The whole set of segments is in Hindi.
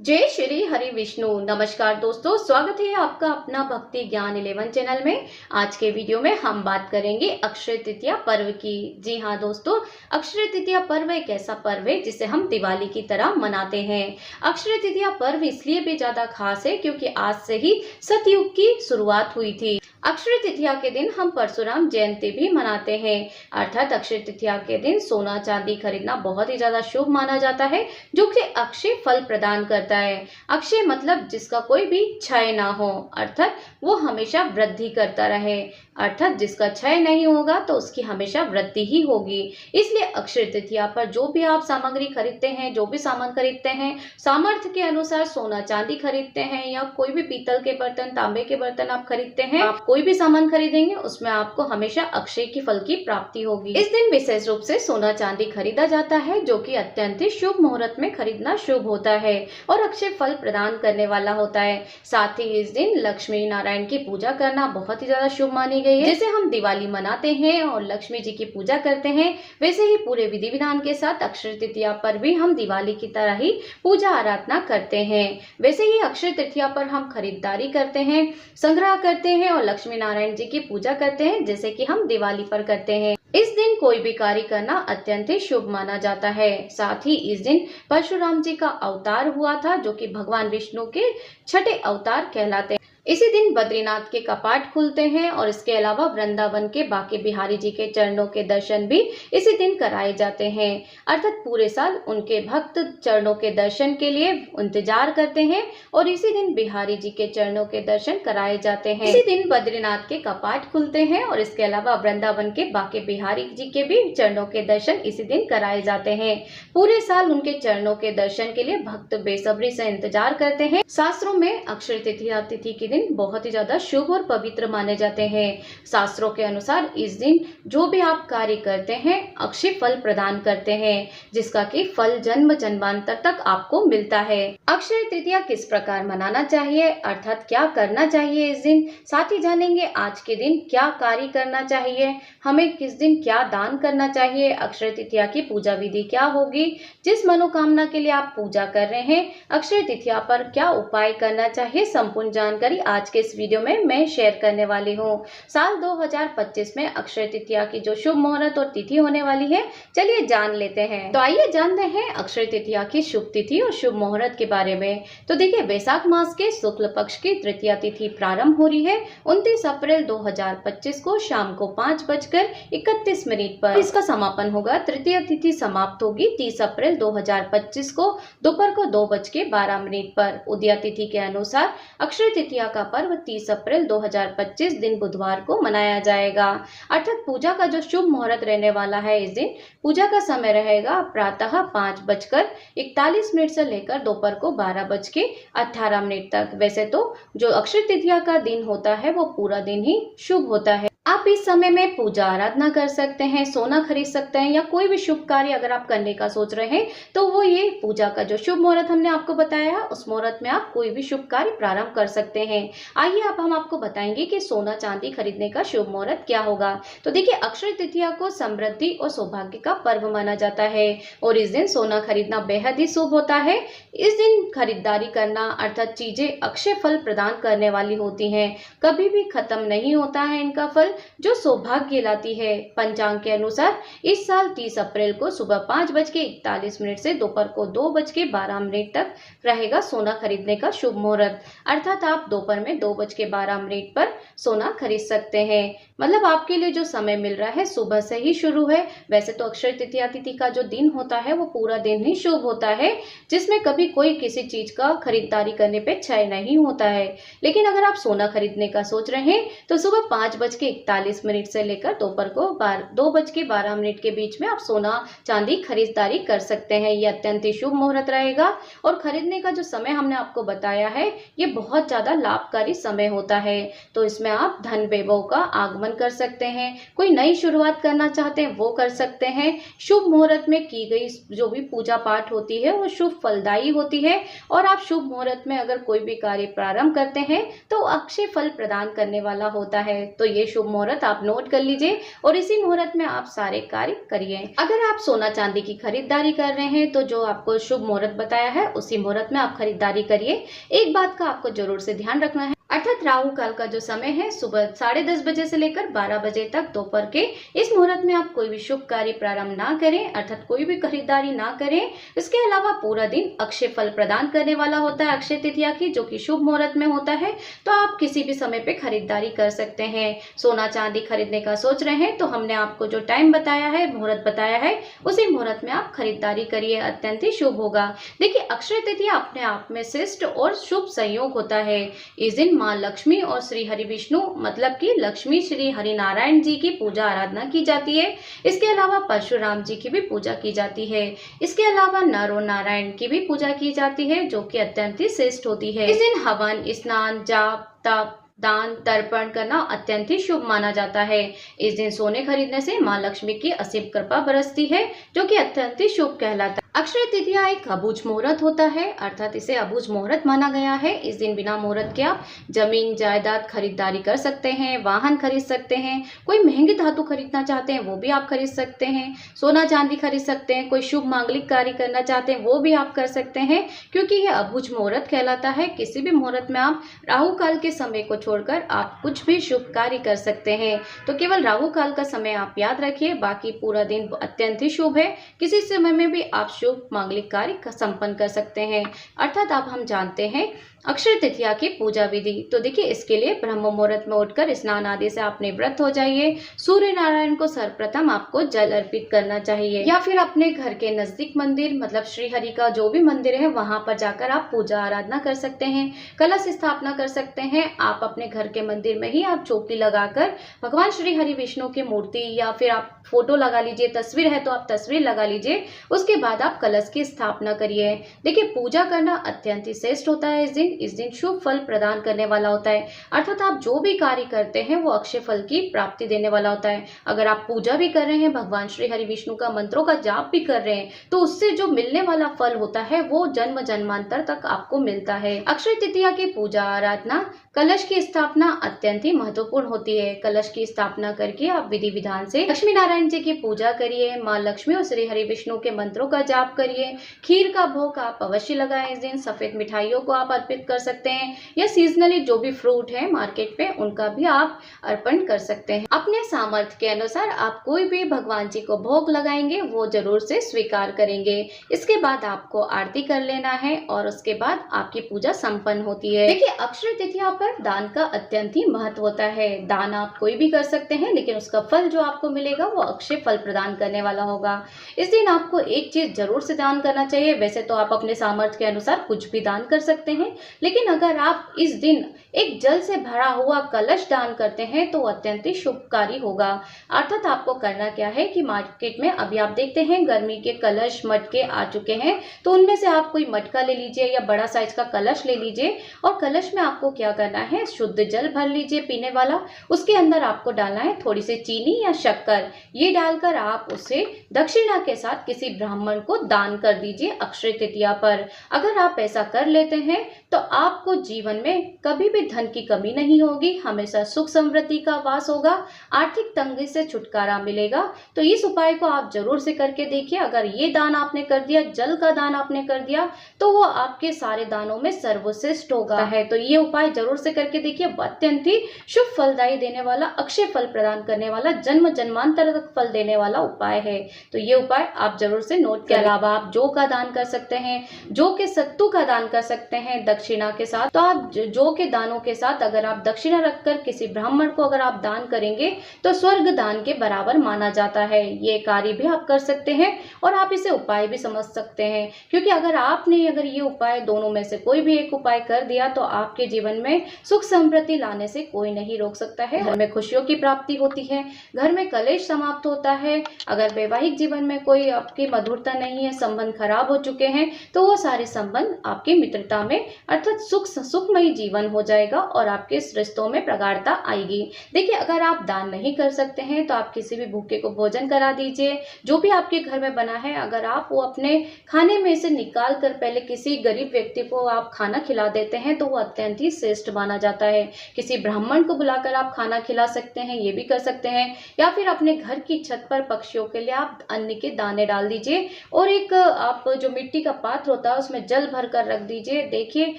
जय श्री हरि विष्णु। नमस्कार दोस्तों, स्वागत है आपका अपना भक्ति ज्ञान 11 चैनल में। आज के वीडियो में हम बात करेंगे अक्षय तृतीया पर्व की। जी हाँ दोस्तों, अक्षय तृतीया पर्व एक ऐसा पर्व है जिसे हम दिवाली की तरह मनाते हैं। अक्षय तृतीया पर्व इसलिए भी ज्यादा खास है क्योंकि आज से ही सतयुग की शुरुआत हुई थी। अक्षय तृतीया के दिन हम परशुराम जयंती भी मनाते हैं। अर्थात अक्षय तृतीया के दिन सोना चांदी खरीदना बहुत ही ज्यादा शुभ माना जाता है, जो कि अक्षय फल प्रदान करता है। अक्षय मतलब जिसका कोई भी क्षय ना हो, अर्थात वो हमेशा वृद्धि करता रहे। अर्थात जिसका क्षय नहीं होगा तो उसकी हमेशा वृद्धि ही होगी। इसलिए अक्षय तृतीया पर जो भी आप सामग्री खरीदते हैं, जो भी सामान खरीदते हैं, सामर्थ्य के अनुसार सोना चांदी खरीदते हैं या कोई भी पीतल के बर्तन, तांबे के बर्तन आप खरीदते हैं, आप कोई भी सामान खरीदेंगे उसमें आपको हमेशा अक्षय की फल की प्राप्ति होगी। इस दिन विशेष रूप से सोना चांदी खरीदा जाता है, जो कि अत्यंत ही शुभ मुहूर्त में खरीदना शुभ होता है और अक्षय फल प्रदान करने वाला होता है। साथ ही इस दिन लक्ष्मी नारायण की पूजा करना बहुत ही ज्यादा शुभ मानी गई है। जैसे हम दिवाली मनाते हैं और लक्ष्मी जी की पूजा करते हैं, वैसे ही पूरे विधि विधान के साथ अक्षय तृतीया पर भी हम दिवाली की तरह ही पूजा आराधना करते हैं। वैसे ही अक्षय तृतीया पर हम खरीदारी करते हैं, संग्रह करते हैं और लक्ष्मी नारायण जी की पूजा करते हैं, जैसे कि हम दिवाली पर करते हैं। इस दिन कोई भी कार्य करना अत्यंत ही शुभ माना जाता है। साथ ही इस दिन परशुराम जी का अवतार हुआ था, जो कि भगवान विष्णु के छठे अवतार कहलाते हैं। इसी दिन बद्रीनाथ के कपाट खुलते हैं और इसके अलावा वृंदावन के बांके बिहारी जी के चरणों के दर्शन भी इसी दिन कराए जाते हैं। अर्थात पूरे साल उनके भक्त चरणों के दर्शन के लिए इंतजार करते हैं और इसी दिन बिहारी जी के चरणों के दर्शन कराए जाते हैं। इसी दिन बद्रीनाथ के कपाट खुलते हैं और इसके अलावा वृंदावन के बांके बिहारी जी के भी चरणों के दर्शन इसी दिन कराए जाते हैं। पूरे साल उनके चरणों के दर्शन के लिए भक्त बेसब्री से इंतजार करते हैं। शास्त्रों में अक्षय तृतीया तिथि के दिन बहुत ही ज्यादा शुभ और पवित्र माने जाते हैं। शास्त्रों के अनुसार इस दिन जो भी आप कार्य करते हैं अक्षय फल प्रदान करते हैं, जिसका कि फल जन्म जन्मांतर तक आपको मिलता है। अक्षय तृतीया किस प्रकार मनाना चाहिए, अर्थात क्या करना चाहिए इस दिन, साथ ही जानेंगे आज के दिन क्या कार्य करना चाहिए, हमें किस दिन क्या दान करना चाहिए, अक्षय तृतीया की पूजा विधि क्या होगी, जिस मनोकामना के लिए आप पूजा कर रहे हैं अक्षय तृतीया पर क्या उपाय करना चाहिए, संपूर्ण जानकारी आज के इस वीडियो में मैं शेयर करने वाली हूँ। साल 2025 में अक्षय तृतीया की जो शुभ मुहूर्त और तिथि होने वाली है, चलिए जान लेते हैं। तो आइए जानते हैं अक्षय तृतीया की शुभ तिथि और शुभ मुहूर्त के बारे में। तो देखिए, वैशाख मास के शुक्ल पक्ष की तृतीया तिथि प्रारंभ हो रही है 29 अप्रैल 2025 को शाम को 5:31 पर। इसका समापन होगा, तृतीय तिथि समाप्त होगी 30 अप्रैल 2025 को दोपहर को 2:12 पर। उदया तिथि के अनुसार अक्षय तृतीया का पर्व 30 अप्रैल 2025 दिन बुधवार को मनाया जाएगा। अर्थात पूजा का जो शुभ मुहूर्त रहने वाला है इस दिन, पूजा का समय रहेगा प्रातः 5:41 से लेकर दोपहर को 12:18 तक। वैसे तो जो अक्षय तृतीया का दिन होता है वो पूरा दिन ही शुभ होता है। आप इस समय में पूजा आराधना कर सकते हैं, सोना खरीद सकते हैं या कोई भी शुभ कार्य अगर आप करने का सोच रहे हैं तो वो ये पूजा का जो शुभ मुहूर्त हमने आपको बताया है उस मुहूर्त में आप कोई भी शुभ कार्य प्रारंभ कर सकते हैं। आइए अब हम आपको बताएंगे कि सोना चांदी खरीदने का शुभ मुहूर्त क्या होगा। तो देखिए, अक्षय तृतीया को समृद्धि और सौभाग्य का पर्व माना जाता है और इस दिन सोना खरीदना बेहद ही शुभ होता है। इस दिन खरीदारी करना अर्थात चीजें अक्षय फल प्रदान करने वाली होती हैं, कभी भी खत्म नहीं होता है इनका फल, जो सौभाग्य लाती है। पंचांग के अनुसार इस साल 30 अप्रैल को सुबह 5:41 से दोपहर को 2:12 तक रहेगा सोना खरीदने का शुभ मुहूर्त। अर्थात आप दोपहर में 2:12 पर सोना खरीद सकते हैं। मतलब आपके लिए जो समय मिल रहा है सुबह से ही शुरू है। वैसे तो अक्षय तृतीया तिथि का जो दिन होता है वो पूरा दिन ही शुभ होता है, जिसमें कभी कोई किसी चीज का खरीदारी करने पे क्षय नहीं होता है। लेकिन अगर आप सोना खरीदने का सोच रहे हैं तो सुबह 5:41 से लेकर दोपहर को 2:12 के बीच में आप सोना चांदी खरीदारी कर सकते हैं। ये अत्यंत ही शुभ मुहूर्त रहेगा और खरीदने का जो समय हमने आपको बताया है ये बहुत ज्यादा लाभकारी समय होता है। तो इसमें आप धन वैभव का आगमन कर सकते हैं, कोई नई शुरुआत करना चाहते हैं वो कर सकते हैं। शुभ मुहूर्त में की गई जो भी पूजा पाठ होती है वो शुभ फलदायी होती है और आप शुभ मुहूर्त में अगर कोई भी कार्य प्रारंभ करते हैं तो अक्षय फल प्रदान करने वाला होता है। तो ये शुभ मुहूर्त आप नोट कर लीजिए और इसी मुहूर्त में आप सारे कार्य करिए। अगर आप सोना चांदी की खरीदारी कर रहे हैं तो जो आपको शुभ मुहूर्त बताया है उसी मुहूर्त में आप खरीदारी करिए। एक बात का आपको जरूर से ध्यान रखना है, अर्थात राहु काल का जो समय है सुबह 10:30 बजे से लेकर 12 बजे तक दोपहर के इस मुहूर्त में आप कोई भी शुभ कार्य प्रारंभ ना करें, अर्थात कोई भी खरीदारी ना करें। इसके अलावा पूरा दिन अक्षय फल प्रदान करने वाला होता है अक्षय तृतीया की, जो कि शुभ मुहूर्त में होता है, तो आप किसी भी समय पे खरीदारी कर सकते हैं। सोना चांदी खरीदने का सोच रहे हैं तो हमने आपको जो टाइम बताया है, मुहूर्त बताया है, उसी मुहूर्त में आप खरीदारी करिए, अत्यंत ही शुभ होगा। देखिए, अक्षय तृतीया अपने आप में श्रेष्ठ और शुभ संयोग होता है। इस दिन माँ लक्ष्मी और श्री हरि विष्णु मतलब कि लक्ष्मी श्री हरि नारायण जी की पूजा आराधना की जाती है। इसके अलावा परशुराम जी की भी पूजा की जाती है। इसके अलावा नर और नारायण की भी पूजा की जाती है, जो कि अत्यंत ही श्रेष्ठ होती है। इस दिन हवन, स्नान, जाप, तप, दान, तर्पण करना अत्यंत ही शुभ माना जाता है। इस दिन सोने खरीदने से माँ लक्ष्मी की असीम कृपा बरसती है, जो कि अत्यंत ही शुभ कहलाता है। अक्षय तृतीया एक अबूझ मुहूर्त होता है, अर्थात इसे अबूझ मुहूर्त माना गया है। इस दिन बिना मुहूर्त के आप जमीन जायदाद खरीदारी कर सकते हैं, वाहन खरीद सकते हैं, कोई महंगी धातु खरीदना चाहते हैं वो भी आप खरीद सकते हैं, सोना चांदी खरीद सकते हैं, कोई शुभ मांगलिक कार्य करना चाहते हैं वो भी आप कर सकते हैं, क्योंकि यह अबूझ मुहूर्त कहलाता है। किसी भी मुहूर्त में आप राहु काल के समय को छोड़कर आप कुछ भी शुभ कार्य कर सकते हैं। तो केवल राहु काल का समय आप याद रखिए, बाकी पूरा दिन अत्यंत ही शुभ है। किसी समय में भी आप शुभ मांगलिक कार्य संपन्न कर सकते हैं। अर्थात अब हम जानते हैं अक्षय तृतीया की पूजा विधि। तो देखिए, इसके लिए ब्रह्म मुहूर्त में उठकर स्नान आदि से आप निवृत्त हो जाइए। सूर्य नारायण को सर्वप्रथम आपको जल अर्पित करना चाहिए, या फिर अपने घर के नजदीक मंदिर मतलब श्री हरि का जो भी मंदिर है वहां पर जाकर आप पूजा आराधना कर सकते हैं, कलश स्थापना कर सकते हैं। आप अपने घर के मंदिर में ही आप चौकी लगाकर भगवान श्री हरि विष्णु की मूर्ति या फिर आप फोटो लगा लीजिए, तस्वीर है तो आप तस्वीर लगा लीजिए, उसके बाद आप कलश की स्थापना करिए। देखिए, पूजा करना अत्यंत ही श्रेष्ठ होता है। इस दिन शुभ फल प्रदान करने वाला होता है, अर्थात आप जो भी कार्य करते हैं वो अक्षय फल की प्राप्ति देने वाला होता है। अगर आप पूजा भी कर रहे हैं, भगवान श्री हरि विष्णु का मंत्रों का जाप भी कर रहे हैं, तो उससे जो मिलने वाला फल होता है वो जन्म जन्मांतर तक आपको मिलता है। अक्षय तृतीया की पूजा आराधना, कलश की स्थापना अत्यंत ही महत्वपूर्ण होती है। कलश की स्थापना करके आप विधि विधान से लक्ष्मी नारायण जी की पूजा करिए, माँ लक्ष्मी और श्री हरि विष्णु के मंत्रों का जाप करिए। खीर का भोग आप अवश्य लगाएं। इस दिन सफेद मिठाइयों को आप अर्पित कर सकते हैं, या सीजनली जो भी फ्रूट है मार्केट पे उनका भी आप अर्पण कर सकते हैं। अपने सामर्थ्य के अनुसार आप कोई भी भगवान जी को भोग लगाएंगे वो जरूर से स्वीकार करेंगे। इसके बाद आपको आरती कर लेना है और उसके बाद आपकी पूजा संपन्न होती है। देखिए, अक्षय तृतीया पर दान का अत्यंत ही महत्व होता है। दान आप कोई भी कर सकते हैं, लेकिन उसका फल जो आपको मिलेगा वो अक्षय फल प्रदान करने वाला होगा। इस दिन आपको एक चीज जरूर से दान करना चाहिए। वैसे तो आप अपने सामर्थ्य के अनुसार कुछ भी दान कर सकते हैं, लेकिन अगर आप इस दिन एक जल से भरा हुआ कलश दान करते हैं तो अत्यंत ही शुभकारी होगा। अर्थात आपको करना क्या है कि मार्केट में अभी आप देखते हैं गर्मी के कलश मटके आ चुके हैं, तो उनमें से आप कोई मटका ले लीजिए या बड़ा साइज का कलश ले लीजिए, और कलश में आपको क्या करना है, शुद्ध जल भर लीजिए पीने वाला। उसके अंदर आपको डालना है थोड़ी सी चीनी या शक्कर, ये डालकर आप उसे दक्षिणा के साथ किसी ब्राह्मण को दान कर दीजिए अक्षय तृतीया पर। अगर आप ऐसा कर लेते हैं तो आपको जीवन में कभी भी धन की कमी नहीं होगी, हमेशा सुख समृद्धि का वास होगा, आर्थिक तंगी से छुटकारा मिलेगा। तो इस उपाय को आप जरूर से करके देखिए। अगर ये दान आपने कर दिया, जल का दान आपने कर दिया, तो वो आपके सारे दानों में सर्वश्रेष्ठ होगा है। तो ये उपाय जरूर से करके देखिए, अत्यंत ही शुभ फलदायी देने वाला, अक्षय फल प्रदान करने वाला, जन्म जन्मांतर तक फल देने वाला उपाय है। तो ये उपाय आप जरूर से नोट के अलावा आप जौ का दान कर सकते हैं, जौ के सत्तू का दान कर सकते हैं दक्षिणा के साथ। तो आप जौ के दानों के साथ अगर आप दक्षिणा रखकर किसी ब्राह्मण को अगर आप दान करेंगे तो स्वर्ग दान के बराबर माना जाता है। ये कार्य भी आप कर सकते हैं और आप इसे उपाय भी समझ सकते हैं, क्योंकि अगर आपने ये उपाय दोनों में से कोई भी एक उपाय कर दिया तो आपके जीवन में सुख समृद्धि लाने से कोई नहीं रोक सकता है। घर में खुशियों की प्राप्ति होती है, घर में कलेश समाप्त समाप्त होता है, अगर वैवाहिक जीवन में कोई आपकी मधुरता नहीं है, संबंध खराब हो चुके हैं, तो वो सारे संबंध आपकी मित्रता में अर्थात सुखमयी जीवन हो जाएगा और आपके इस रिश्तों में प्रगाढ़ता आएगी। देखिए, अगर आप दान नहीं कर सकते हैं तो आप किसी भी भूखे को भोजन करा दीजिए। जो भी आपके घर में बना है, अगर आप वो अपने खाने में से निकाल कर पहले किसी गरीब व्यक्ति को आप खाना खिला देते हैं तो वो अत्यंत ही श्रेष्ठ माना जाता है। किसी ब्राह्मण को बुलाकर आप खाना खिला सकते हैं, ये भी कर सकते हैं। या फिर अपने घर की छत पर पक्षियों के लिए आप अन्न के दाने डाल दीजिए और एक आप जो मिट्टी का पात्र होता है उसमें जल भर कर रख दीजिए। देखिए,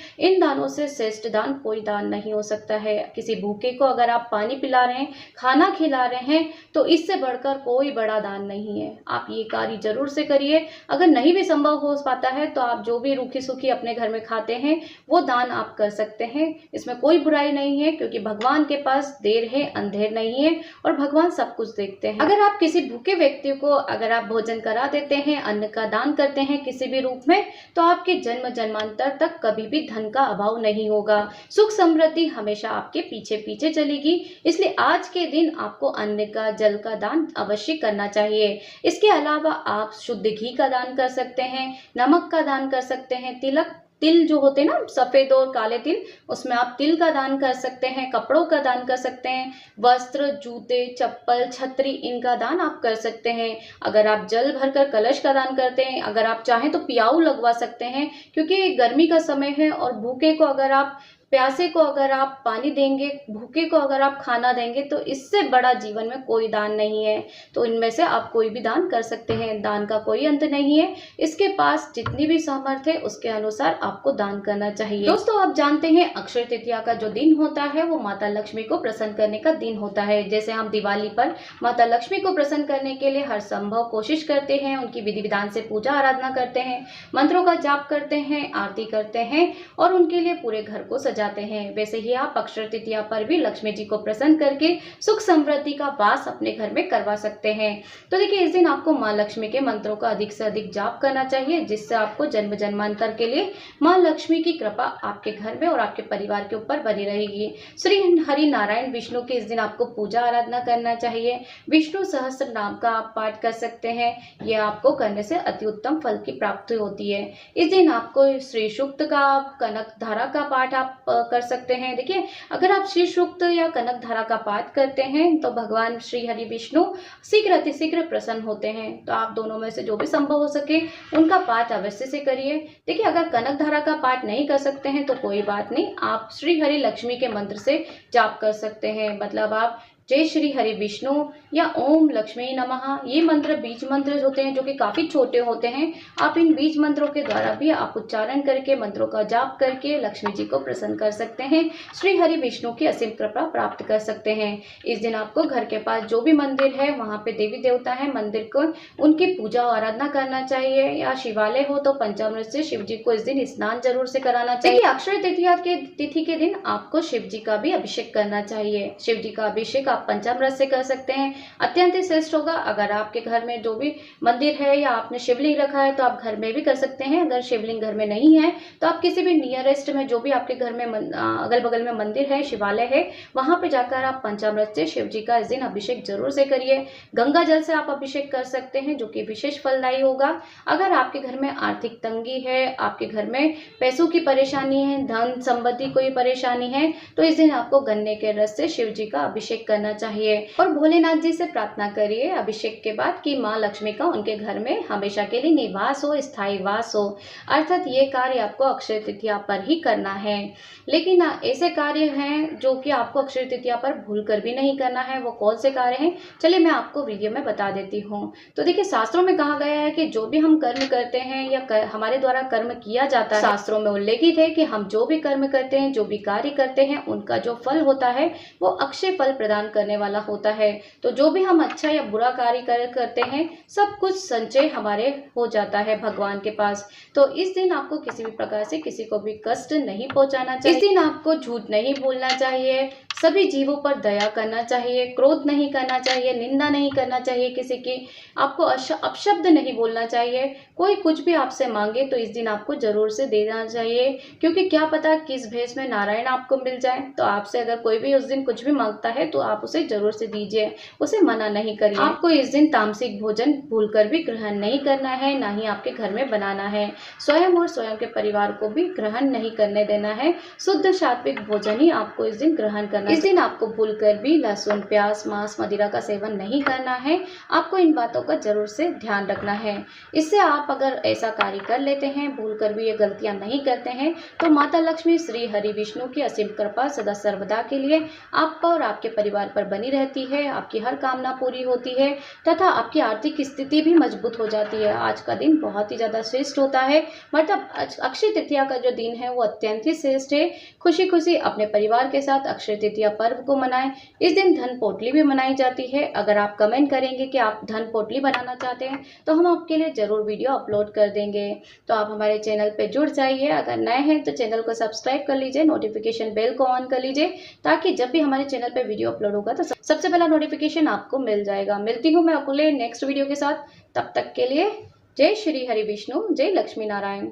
इन दानों से श्रेष्ठ दान कोई दान नहीं हो सकता है। किसी भूखे को अगर आप पानी पिला रहे हैं, खाना खिला रहे हैं, तो इससे बढ़कर कोई बड़ा दान नहीं है। आप ये कार्य जरूर से करिए। अगर नहीं भी संभव हो पाता है तो आप जो भी रूखी सूखी अपने घर में खाते हैं वो दान आप कर सकते हैं। इसमें कोई बुराई नहीं है, क्योंकि भगवान के पास देर है अंधेर नहीं है और भगवान सब कुछ देखते हैं। अगर आप किसी भूखे व्यक्ति को अगर आप भोजन करा देते हैं, अन्न का दान करते हैं किसी भी रूप में, तो आपके जन्म जन्मांतर तक कभी भी धन का अभाव नहीं होगा। सुख समृद्धि हमेशा आपके पीछे पीछे चलेगी। इसलिए आज के दिन आपको अन्न का, जल का दान अवश्य करना चाहिए। इसके अलावा आप शुद्ध घी का दान कर सकते हैं, नमक का दान कर सकते हैं, तिल जो होते हैं ना, सफेद और काले तिल, उसमें आप तिल का दान कर सकते हैं, कपड़ों का दान कर सकते हैं, वस्त्र, जूते, चप्पल, छतरी, इनका दान आप कर सकते हैं। अगर आप जल भरकर कलश का दान करते हैं, अगर आप चाहें तो पियाऊ लगवा सकते हैं, क्योंकि गर्मी का समय है और भूखे को अगर आप, प्यासे को अगर आप पानी देंगे, भूखे को अगर आप खाना देंगे, तो इससे बड़ा जीवन में कोई दान नहीं है। तो इनमें से आप कोई भी दान कर सकते हैं, दान का कोई अंत नहीं है। इसके पास जितनी भी सामर्थ्य है उसके अनुसार आपको दान करना चाहिए। दोस्तों, आप जानते हैं अक्षय तृतीया का जो दिन होता है वो माता लक्ष्मी को प्रसन्न करने का दिन होता है। जैसे हम दिवाली पर माता लक्ष्मी को प्रसन्न करने के लिए हर संभव कोशिश करते हैं, उनकी विधि विधान से पूजा आराधना करते हैं, मंत्रों का जाप करते हैं, आरती करते हैं और उनके लिए पूरे घर को जाते हैं। वैसे ही आप अक्षय तृतीया पर भी लक्ष्मी जी को प्रसन्न करके सुख समृद्धि का वास अपने घर में करवा सकते हैं। तो देखिए, इस दिन आपको माँ लक्ष्मी के मंत्रों का अधिक से अधिक जाप करना चाहिए, जिससे आपको जन्म जन्मांतर के लिए माँ लक्ष्मी की कृपा आपके घर में और आपके परिवार के ऊपर बनी रहेगी। श्री हरि नारायण विष्णु के इस दिन आपको पूजा आराधना करना चाहिए। विष्णु सहस्त्र नाम का आप पाठ कर सकते हैं, यह आपको करने से अति उत्तम फल की प्राप्ति होती है। इस दिन आपको श्री सूक्त का, कनक धारा का पाठ आप कर सकते हैं। देखिए, अगर आप श्री सूक्त या कनक धारा का पाठ करते हैं तो भगवान श्री हरि विष्णु शीघ्र अतिशीघ्र प्रसन्न होते हैं। तो आप दोनों में से जो भी संभव हो सके उनका पाठ अवश्य से करिए। देखिए, अगर कनक धारा का पाठ नहीं कर सकते हैं तो कोई बात नहीं, आप श्री हरि लक्ष्मी के मंत्र से जाप कर सकते हैं। मतलब आप जय श्री हरि विष्णु या ओम लक्ष्मी नमः, ये मंत्र बीज मंत्र होते हैं जो कि काफी छोटे होते हैं। आप इन बीज मंत्रों के द्वारा भी आप उच्चारण करके, मंत्रों का जाप करके लक्ष्मी जी को प्रसन्न कर सकते हैं, श्री हरि विष्णु की असीम कृपा प्राप्त कर सकते हैं। इस दिन आपको घर के पास जो भी मंदिर है, वहां पे देवी देवता है, मंदिर को उनकी पूजा और आराधना करना चाहिए। या शिवालय हो तो पंचामृत से शिव जी को इस दिन स्नान जरूर से कराना चाहिए। अक्षय तृतीया के तिथि के दिन आपको शिव जी का भी अभिषेक करना चाहिए। शिव जी का अभिषेक पंचामृत से कर सकते हैं, अत्यंत ही श्रेष्ठ होगा। अगर आपके घर में जो भी मंदिर है या आपने शिवलिंग रखा है तो आप घर में भी कर सकते हैं। अगर शिवलिंग घर में नहीं है तो आप किसी भी नियरेस्ट में, जो भी आपके घर में अगल बगल में मंदिर है, शिवालय है, वहां पे जाकर आप पंचामृत से शिव जी का इस दिन अभिषेक जरूर से करिए। गंगा जल से आप अभिषेक कर सकते हैं, जो कि विशेष फलदायी होगा। अगर आपके घर में आर्थिक तंगी है, आपके घर में पैसों की परेशानी है, धन संबंधी कोई परेशानी है, तो इस दिन आपको गन्ने के रस से शिव जी का अभिषेक करना चाहिए और भोलेनाथ जी से प्रार्थना करिए अभिषेक के बाद कि माँ लक्ष्मी का उनके घर में हमेशा के लिए निवास हो, स्थायी वास हो। अर्थात ये कार्य आपको अक्षय तृतीया पर ही करना है। लेकिन ऐसे कार्य हैं जो कि आपको अक्षय तृतीया पर भूल कर भी नहीं करना है। वो कौन से कार्य हैं, चलिए मैं आपको वीडियो में बता देती हूँ। तो देखिए, शास्त्रों में कहा गया है कि जो भी हम कर्म करते हैं या हमारे द्वारा कर्म किया जाता है, शास्त्रों में उल्लेखित है कि हम जो भी कर्म करते हैं, जो भी कार्य करते हैं, उनका जो फल होता है वो अक्षय फल प्रदान करने वाला होता है। तो जो भी हम अच्छा या बुरा कार्य करते हैं, सब कुछ संचय हमारे हो जाता है भगवान के पास। तो इस दिन आपको किसी भी प्रकार से किसी को भी कष्ट नहीं पहुंचाना चाहिए। इस दिन आपको झूठ नहीं बोलना चाहिए, सभी जीवों पर दया करना चाहिए, क्रोध नहीं करना चाहिए, निंदा नहीं करना चाहिए किसी की, आपको अपशब्द नहीं बोलना चाहिए। कोई कुछ भी आपसे मांगे तो इस दिन आपको जरूर से देना चाहिए, क्योंकि क्या पता किस भेष में नारायण आपको मिल जाए। तो आपसे अगर कोई भी उस दिन कुछ भी मांगता है तो आप आप उसे जरूर से दीजिए, उसे मना नहीं करिए। आपको इस दिन तामसिक भोजन भूलकर भी ग्रहण नहीं करना है, ना ही आपके घर में बनाना है। स्वयं और स्वयं के परिवार को भी ग्रहण नहीं करने देना है। शुद्ध सात्विक भोजन ही आपको इस दिन ग्रहण करना है। इस दिन आपको भूलकर भी लहसुन, प्याज, मांस, मदिरा का सेवन नहीं करना है। आपको इन बातों का जरूर से ध्यान रखना है। इससे आप अगर ऐसा कार्य कर लेते हैं, भूलकर भी ये गलतियां नहीं करते हैं, तो माता लक्ष्मी, श्री हरि विष्णु की असीम कृपा सदा सर्वदा के लिए आप पर और आपके परिवार पर बनी रहती है। आपकी हर कामना पूरी होती है तथा आपकी आर्थिक स्थिति भी मजबूत हो जाती है। आज का दिन बहुत ही ज्यादा श्रेष्ठ होता है, मतलब अक्षय तृतीया का जो दिन है वो अत्यंत ही श्रेष्ठ है। खुशी खुशी अपने परिवार के साथ अक्षय तृतीया पर्व को मनाएं। इस दिन धन पोटली भी मनाई जाती है। अगर आप कमेंट करेंगे कि आप धन पोटली बनाना चाहते हैं तो हम आपके लिए जरूर वीडियो अपलोड कर देंगे। तो आप हमारे चैनल पे जुड़ जाइए। अगर नए हैं तो चैनल को सब्सक्राइब कर लीजिए, नोटिफिकेशन बेल को ऑन कर लीजिए, ताकि जब भी हमारे चैनल पे वीडियो अपलोड होगा तो सबसे पहला नोटिफिकेशन आपको मिल जाएगा। मिलती हूँ मैं अगले नेक्स्ट वीडियो के साथ। तब तक के लिए जय श्री हरि विष्णु, जय लक्ष्मी नारायण।